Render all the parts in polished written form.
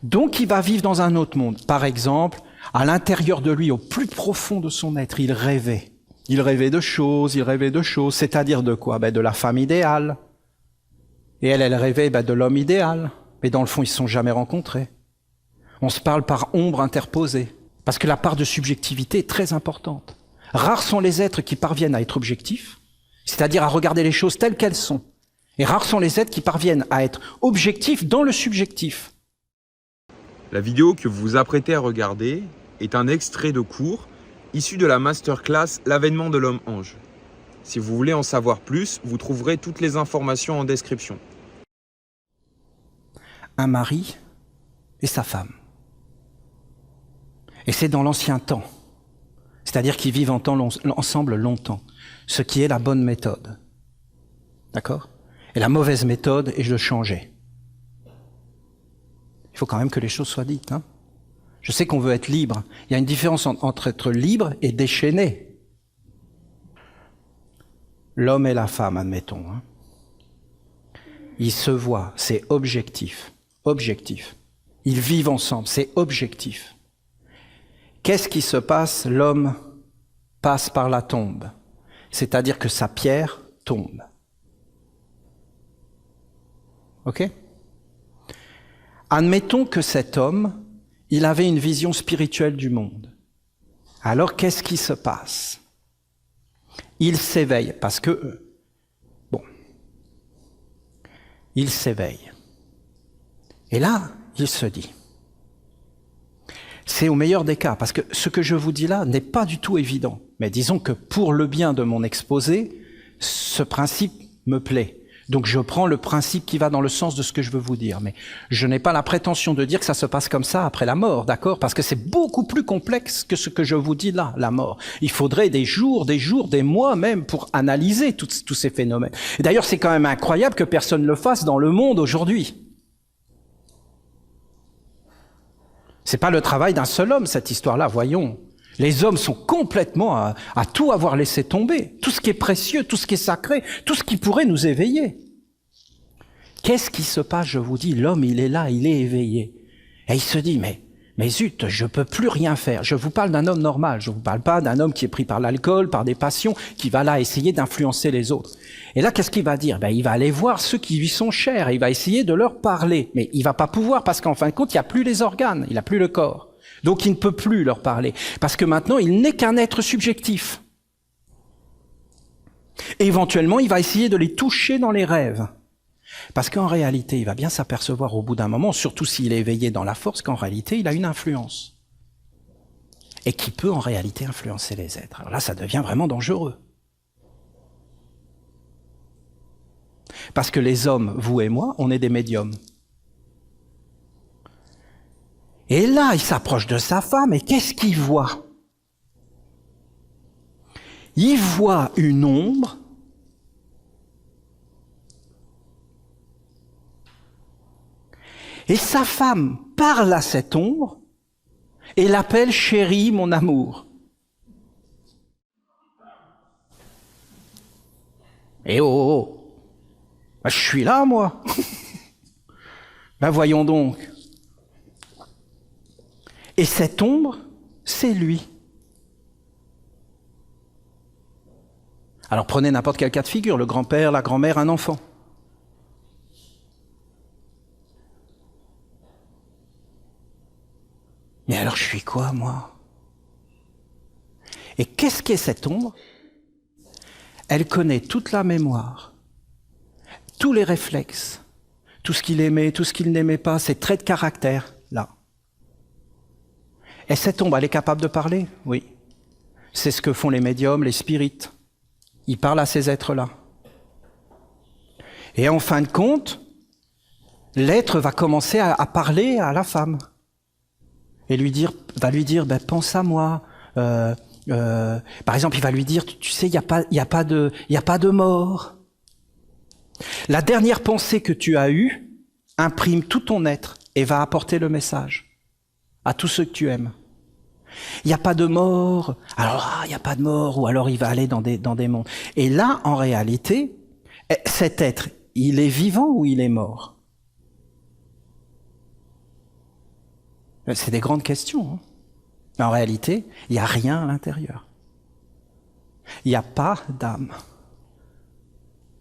Donc il va vivre dans un autre monde. Par exemple, à l'intérieur de lui, au plus profond de son être, il rêvait. Il rêvait de choses, c'est-à-dire de quoi? De la femme idéale. Et elle rêvait de l'homme idéal. Mais dans le fond, ils ne se sont jamais rencontrés. On se parle par ombre interposée. Parce que la part de subjectivité est très importante. Rares sont les êtres qui parviennent à être objectifs, c'est-à-dire à regarder les choses telles qu'elles sont. Et rares sont les êtres qui parviennent à être objectifs dans le subjectif. La vidéo que vous vous apprêtez à regarder est un extrait de cours issu de la masterclass L'avènement de l'homme-ange. Si vous voulez en savoir plus, vous trouverez toutes les informations en description. Un mari et sa femme. Et c'est dans l'ancien temps. C'est-à-dire qu'ils vivent ensemble longtemps. Ce qui est la bonne méthode. D'accord? Et la mauvaise méthode est de changer. Il faut quand même que les choses soient dites. Je sais qu'on veut être libre. Il y a une différence entre être libre et déchaîné. L'homme et la femme, admettons. Ils se voient, c'est objectif. Objectif. Ils vivent ensemble, c'est objectif. Qu'est-ce qui se passe? L'homme passe par la tombe. C'est-à-dire que sa pierre tombe. Ok? Admettons que cet homme, il avait une vision spirituelle du monde. Alors qu'est-ce qui se passe? Il s'éveille, parce que... il s'éveille. Et là, il se dit... C'est au meilleur des cas, parce que ce que je vous dis là n'est pas du tout évident. Mais disons que pour le bien de mon exposé, ce principe me plaît. Donc je prends le principe qui va dans le sens de ce que je veux vous dire. Mais je n'ai pas la prétention de dire que ça se passe comme ça après la mort, d'accord? Parce que c'est beaucoup plus complexe que ce que je vous dis là, la mort. Il faudrait des jours, des mois même pour analyser tous ces phénomènes. Et d'ailleurs, c'est quand même incroyable que personne ne le fasse dans le monde aujourd'hui. C'est pas le travail d'un seul homme, cette histoire-là, voyons. Les hommes sont complètement à tout avoir laissé tomber. Tout ce qui est précieux, tout ce qui est sacré, tout ce qui pourrait nous éveiller. Qu'est-ce qui se passe? Je vous dis, l'homme, il est là, il est éveillé. Et il se dit, mais zut, je peux plus rien faire. Je vous parle d'un homme normal, je vous parle pas d'un homme qui est pris par l'alcool, par des passions, qui va là essayer d'influencer les autres. Et là, qu'est-ce qu'il va dire? Il va aller voir ceux qui lui sont chers, et il va essayer de leur parler. Mais il va pas pouvoir, parce qu'en fin de compte, il n'y a plus les organes, il n'a plus le corps. Donc il ne peut plus leur parler, parce que maintenant, il n'est qu'un être subjectif. Et éventuellement, il va essayer de les toucher dans les rêves. Parce qu'en réalité, il va bien s'apercevoir au bout d'un moment, surtout s'il est éveillé dans la force, qu'en réalité, il a une influence. Et qui peut en réalité influencer les êtres. Alors là, ça devient vraiment dangereux. Parce que les hommes, vous et moi, on est des médiums. Et là, il s'approche de sa femme, et qu'est-ce qu'il voit? Il voit une ombre et sa femme parle à cette ombre et l'appelle « chérie, mon amour ». Et je suis là, moi. Voyons donc. Et cette ombre, c'est lui. Alors prenez n'importe quel cas de figure, le grand-père, la grand-mère, un enfant. Mais alors je suis quoi, moi? Et qu'est-ce qu'est cette ombre? Elle connaît toute la mémoire, tous les réflexes, tout ce qu'il aimait, tout ce qu'il n'aimait pas, ses traits de caractère, là. Et cette ombre, elle est capable de parler? Oui. C'est ce que font les médiums, les spirites. Ils parlent à ces êtres-là. Et en fin de compte, l'être va commencer à parler à la femme. Et va lui dire, pense à moi. Par exemple, il va lui dire, tu sais, il y a pas de mort. La dernière pensée que tu as eue imprime tout ton être et va apporter le message à tous ceux que tu aimes. Il n'y a pas de mort. Alors, il n'y a pas de mort, ou alors il va aller dans des mondes. Et là, en réalité, cet être, il est vivant ou il est mort? C'est des grandes questions. Hein. Mais en réalité, il n'y a rien à l'intérieur. Il n'y a pas d'âme.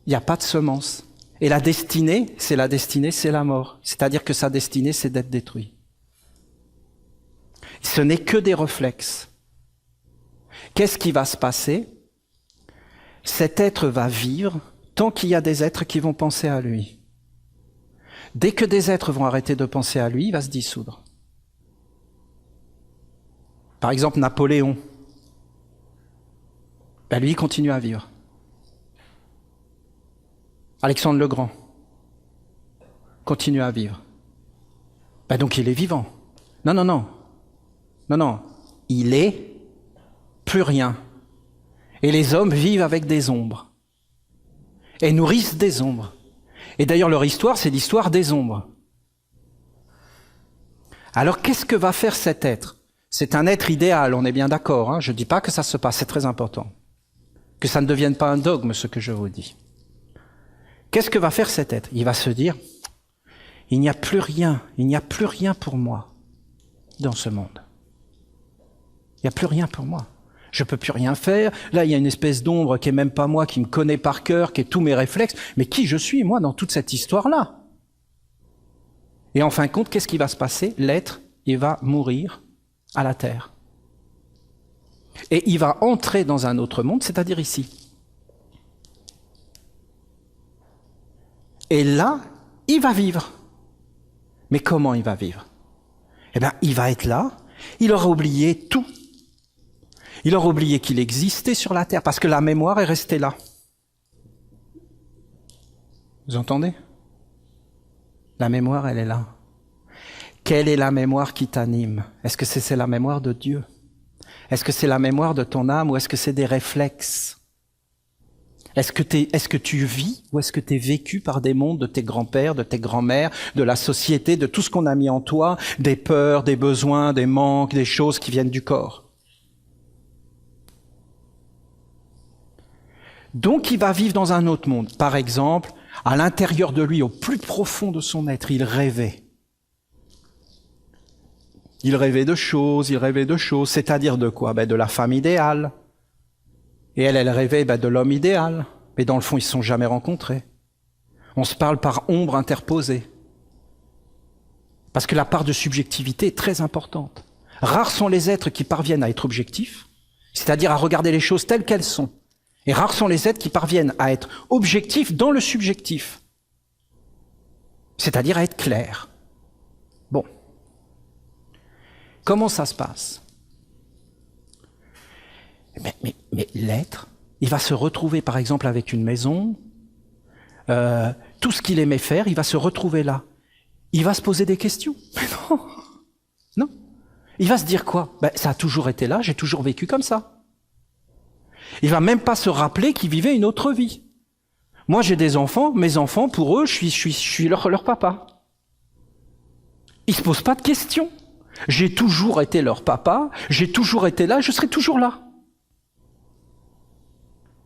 Il n'y a pas de semence. Et la destinée, c'est la mort. C'est-à-dire que sa destinée, c'est d'être détruit. Ce n'est que des réflexes. Qu'est-ce qui va se passer? Cet être va vivre tant qu'il y a des êtres qui vont penser à lui. Dès que des êtres vont arrêter de penser à lui, il va se dissoudre. Par exemple, Napoléon. Lui, il continue à vivre. Alexandre le Grand continue à vivre. Donc il est vivant. Non. Il est plus rien. Et les hommes vivent avec des ombres. Et nourrissent des ombres. Et d'ailleurs, leur histoire, c'est l'histoire des ombres. Alors, qu'est-ce que va faire cet être? C'est un être idéal, on est bien d'accord. Hein, je ne dis pas que ça se passe, c'est très important. Que ça ne devienne pas un dogme, ce que je vous dis. Qu'est-ce que va faire cet être? Il va se dire, il n'y a plus rien pour moi dans ce monde. Il n'y a plus rien pour moi. Je ne peux plus rien faire. Là, il y a une espèce d'ombre qui est même pas moi, qui me connaît par cœur, qui est tous mes réflexes. Mais qui je suis, moi, dans toute cette histoire-là? Et en fin de compte, qu'est-ce qui va se passer? L'être, il va mourir à la terre. Et il va entrer dans un autre monde, c'est-à-dire ici. Et là, il va vivre. Mais comment il va vivre? Il va être là, il aura oublié tout. Il aura oublié qu'il existait sur la terre, parce que la mémoire est restée là. Vous entendez? La mémoire, elle est là. Quelle est la mémoire qui t'anime? Est-ce que c'est la mémoire de Dieu? Est-ce que c'est la mémoire de ton âme ou est-ce que c'est des réflexes? Est-ce que tu vis ou est-ce que tu es vécu par des mondes de tes grands-pères, de tes grands-mères, de la société, de tout ce qu'on a mis en toi, des peurs, des besoins, des manques, des choses qui viennent du corps? Donc il va vivre dans un autre monde. Par exemple, à l'intérieur de lui, au plus profond de son être, il rêvait. Il rêvait de choses, c'est-à-dire de quoi? De la femme idéale. Et elle rêvait de l'homme idéal. Mais dans le fond, ils ne se sont jamais rencontrés. On se parle par ombre interposée. Parce que la part de subjectivité est très importante. Rares sont les êtres qui parviennent à être objectifs, c'est-à-dire à regarder les choses telles qu'elles sont. Et rares sont les êtres qui parviennent à être objectifs dans le subjectif, c'est-à-dire à être clairs. Bon. Comment ça se passe? Mais l'être, il va se retrouver par exemple avec une maison, tout ce qu'il aimait faire, il va se retrouver là. Il va se poser des questions. Mais non. Il va se dire quoi? Ça a toujours été là, j'ai toujours vécu comme ça. Il va même pas se rappeler qu'il vivait une autre vie. Moi, j'ai des enfants, mes enfants, pour eux, je suis leur papa. Ils se posent pas de questions. J'ai toujours été leur papa, j'ai toujours été là, je serai toujours là.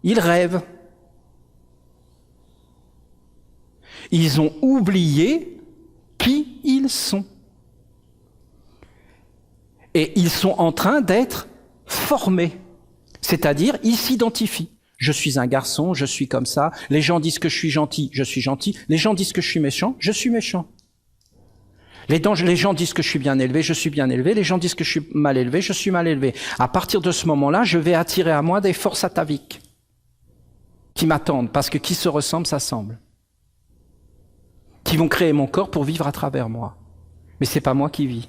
Ils rêvent. Ils ont oublié qui ils sont. Et ils sont en train d'être formés. C'est-à-dire, ils s'identifient. Je suis un garçon, je suis comme ça. Les gens disent que je suis gentil, je suis gentil. Les gens disent que je suis méchant, je suis méchant. Les gens disent que je suis bien élevé, je suis bien élevé. Les gens disent que je suis mal élevé, je suis mal élevé. À partir de ce moment-là, je vais attirer à moi des forces ataviques qui m'attendent, parce que qui se ressemble, s'assemble. Qui vont créer mon corps pour vivre à travers moi. Mais c'est pas moi qui vis.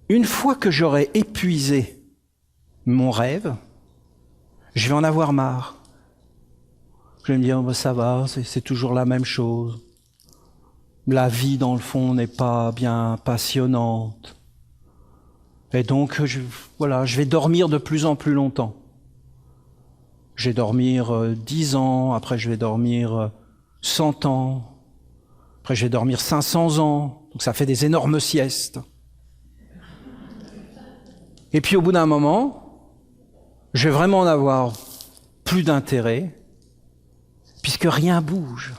Une fois que j'aurai épuisé mon rêve, je vais en avoir marre. Je vais me dire, ça va, c'est toujours la même chose. La vie, dans le fond, n'est pas bien passionnante. Et donc, je vais dormir de plus en plus longtemps. Je vais dormir 10 ans, après je vais dormir 100 ans, après je vais dormir 500 ans. Donc ça fait des énormes siestes. Et puis au bout d'un moment, je vais vraiment en avoir plus d'intérêt, puisque rien bouge.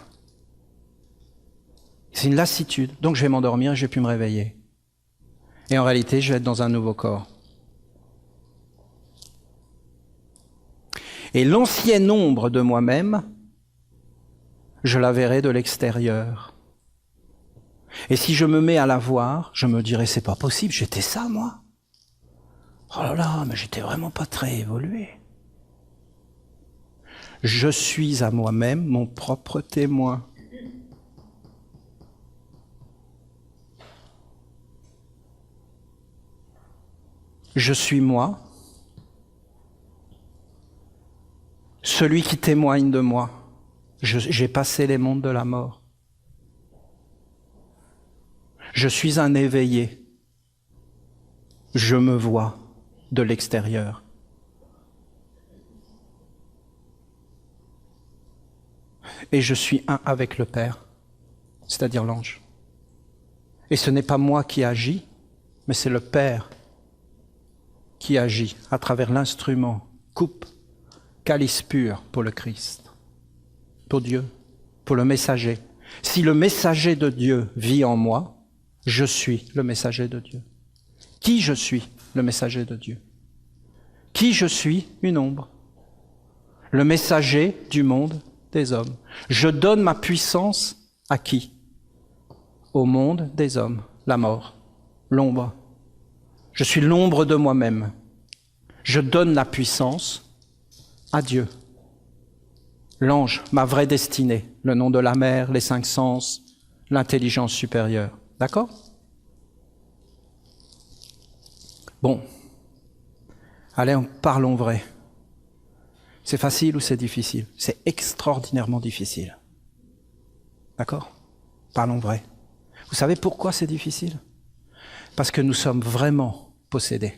C'est une lassitude. Donc je vais m'endormir et je vais plus me réveiller. Et en réalité, je vais être dans un nouveau corps. Et l'ancienne ombre de moi-même, je la verrai de l'extérieur. Et si je me mets à la voir, je me dirai, c'est pas possible, j'étais ça, moi. Oh là là, mais j'étais vraiment pas très évolué. Je suis à moi-même mon propre témoin. Je suis moi, celui qui témoigne de moi. J'ai passé les mondes de la mort. Je suis un éveillé. Je me vois de l'extérieur. Et je suis un avec le Père, c'est-à-dire l'ange. Et ce n'est pas moi qui agis, mais c'est le Père qui agit à travers l'instrument, coupe, calice pur pour le Christ, pour Dieu, pour le messager. Si le messager de Dieu vit en moi, je suis le messager de Dieu. Qui je suis, le messager de Dieu? Qui je suis? Une ombre. Le messager du monde des hommes. Je donne ma puissance à qui? Au monde des hommes, la mort, l'ombre. Je suis l'ombre de moi-même. Je donne la puissance à Dieu. L'ange, ma vraie destinée, le nom de la mer, les 5 sens, l'intelligence supérieure. D'accord? Bon. Allez, parlons vrai. C'est facile ou c'est difficile? C'est extraordinairement difficile. D'accord? Parlons vrai. Vous savez pourquoi c'est difficile? Parce que nous sommes vraiment possédés.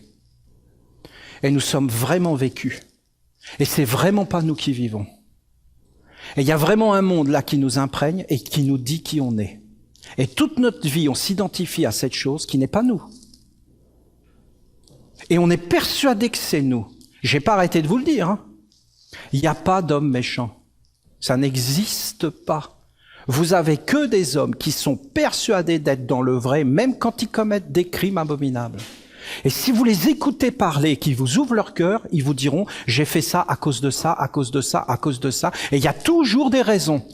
Et nous sommes vraiment vécus. Et c'est vraiment pas nous qui vivons. Et il y a vraiment un monde là qui nous imprègne et qui nous dit qui on est. Et toute notre vie, on s'identifie à cette chose qui n'est pas nous. Et on est persuadé que c'est nous. J'ai pas arrêté de vous le dire, hein. Il n'y a pas d'homme méchant. Ça n'existe pas. Vous avez que des hommes qui sont persuadés d'être dans le vrai, même quand ils commettent des crimes abominables. Et si vous les écoutez parler, qu'ils vous ouvrent leur cœur, ils vous diront « j'ai fait ça à cause de ça, à cause de ça, à cause de ça ». Et il y a toujours des raisons.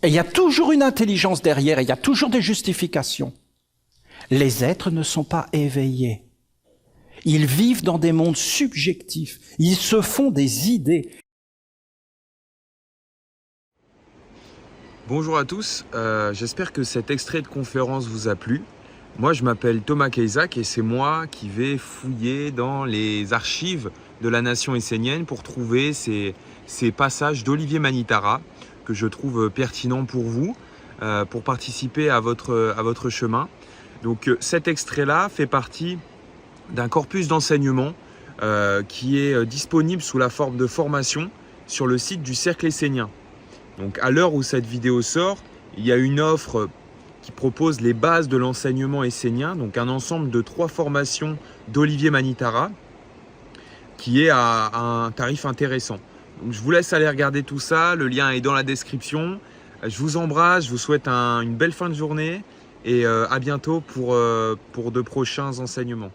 Et il y a toujours une intelligence derrière, et il y a toujours des justifications. Les êtres ne sont pas éveillés. Ils vivent dans des mondes subjectifs. Ils se font des idées. Bonjour à tous, j'espère que cet extrait de conférence vous a plu. Moi, je m'appelle Thomas Cahuzac et c'est moi qui vais fouiller dans les archives de la nation essénienne pour trouver ces passages d'Olivier Manitara que je trouve pertinents pour vous, pour participer à votre chemin. Donc cet extrait-là fait partie d'un corpus d'enseignement qui est disponible sous la forme de formation sur le site du Cercle essénien. Donc à l'heure où cette vidéo sort, il y a une offre qui propose les bases de l'enseignement essénien, donc un ensemble de 3 formations d'Olivier Manitara qui est à un tarif intéressant. Donc je vous laisse aller regarder tout ça, le lien est dans la description. Je vous embrasse, je vous souhaite une belle fin de journée et à bientôt pour de prochains enseignements.